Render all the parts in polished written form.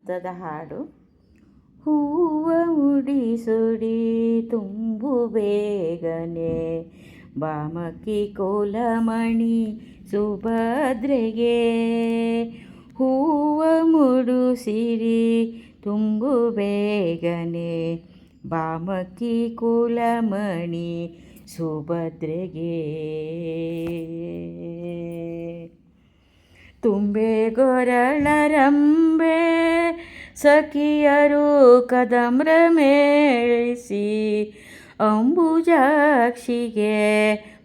ತದ ಹಾಡು. ಹೂವ ಮುಡಿಸುಡಿ ತುಂಬು ಬೇಗನೆ ಬಾಮಕ್ಕಿ ಕೋಲಮಣಿ ಸುಭದ್ರೆಗೆ. ಹೂವ ಮುಡುಸಿರಿ ತುಂಬು ಬೇಗನೆ ಬಾಮಕ್ಕಿ ಕುಲಮಣಿ ಸುಭದ್ರೆಗೆ. ತುಂಬೆ ಗೊರಳರಂಬೆ ಸಖಿಯರು ಕದಂಬ್ರ ಮೇಳಿಸಿ ಅಂಬುಜಾಕ್ಷಿಗೆ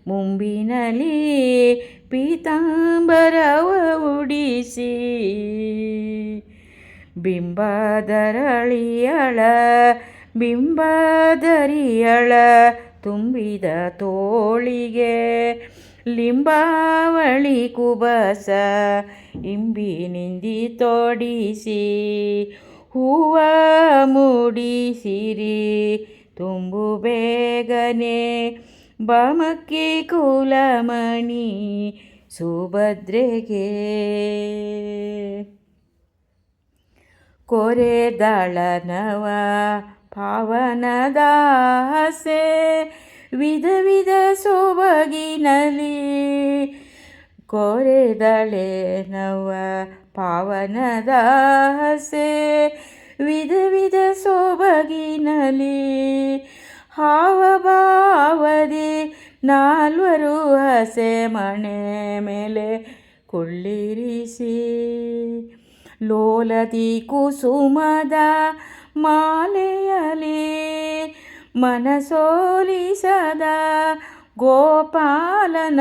ಮುಂಬಿನಲಿ ಪೀತಾಂಬರವ ಉಡಿಸಿ ಬಿಂಬಾದರಿಯಳ ತುಂಬಿದ ತೋಳಿಗೆ ಲಿಂಬಾವಳಿ ಕುಬಸ ಇಂಬಿನಿಂದಿ ತೋಡಿಸಿ ಹೂವ ಮೂಡಿಸಿರಿ ತುಂಬು ಬೇಗನೆ ಬಾಮಕ್ಕಿ ಕುಲಮಣಿ ಸುಭದ್ರೆಗೆ. ಕೊರೆದಳನವ ಪಾವನದಾಸೆ ವಿಧ ವಿಧ ಸೊಬಗಿನಲಿ. ಕೊರೆದಳೆ ನವ ಪಾವನದಾಸೆ ವಿಧ ವಿಧ ಸೊಬಗಿನಲಿ. ಹಾವಭಾವದಿ ನಾಲ್ವರು ಹಸೆ ಮಣೆ ಮೇಲೆ ಕುಳ್ಳಿರಿಸಿ ಲೋಲದಿ ಕುಸುಮದ ಮಾಲೆಯಲಿ ಮನಸೋಲಿಸದ ಗೋಪಾಲನ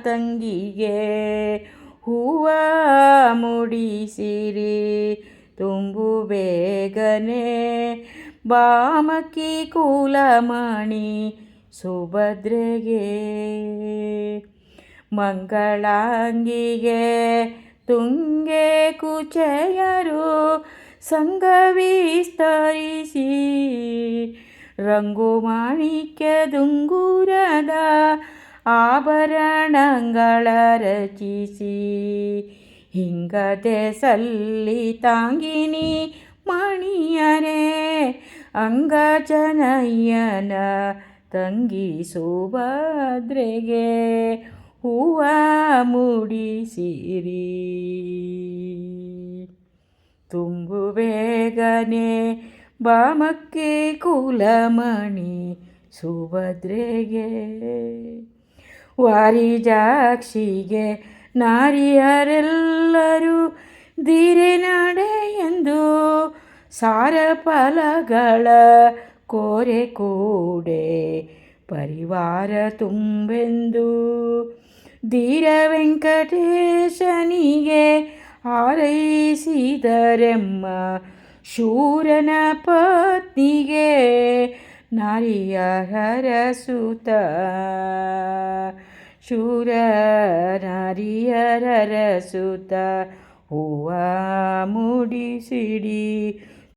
ತಂಗಿಗೆ ಹೂವ ಮುಡಿಸಿರಿ ತುಂಬು ಬೇಗನೆ ಬಾಮಕ್ಕಿ ಕುಲಮಣಿ ಸುಭದ್ರೆಗೆ. ಮಂಗಳಾಂಗಿಗೆ ತುಂಗೆ ಕುಚೆಯರು ಸಂಗವಿಸ್ತರಿಸಿ ರಂಗು ಮಾಣಿಕ್ಯದುಂಗುರದ ಆಭರಣಗಳ ರಚಿಸಿ ಹಿಂಗದೆ ಸಲ್ಲಿತಾಂಗಿನಿ ಮಣಿಯರೆ ಅಂಗಜನಯ್ಯನ ತಂಗಿ ಸುಭದ್ರೆಗೆ ಹೂವ ಮೂಡಿಸಿರಿ ತುಂಬು ಬೇಗನೆ ಬಾಮಕ್ಕಿ ಕುಲಮಣಿ ಸುಭದ್ರೆಗೆ. ವಾರಿಜಾಕ್ಷಿಗೆ ನಾರಿಯರೆಲ್ಲರೂ ಧೀರೆ ನಡೆ ಎಂದು ಸಾರಫಲಗಳ ಕೋರೆ ಕೂಡೆ ಪರಿವಾರ ತುಂಬೆಂದು ಧೀರ ವೆಂಕಟೇಶನಿಗೆ ಹಾರೈಸಿದರೆಮ್ಮ ಶೂರನ ಪತ್ನಿಗೆ ನಾರಿಯರ ಸುತ ಶೂರ ನಾರಿಯರ ಸುತ ಹೂವ ಮುಡಿಸಿಡಿ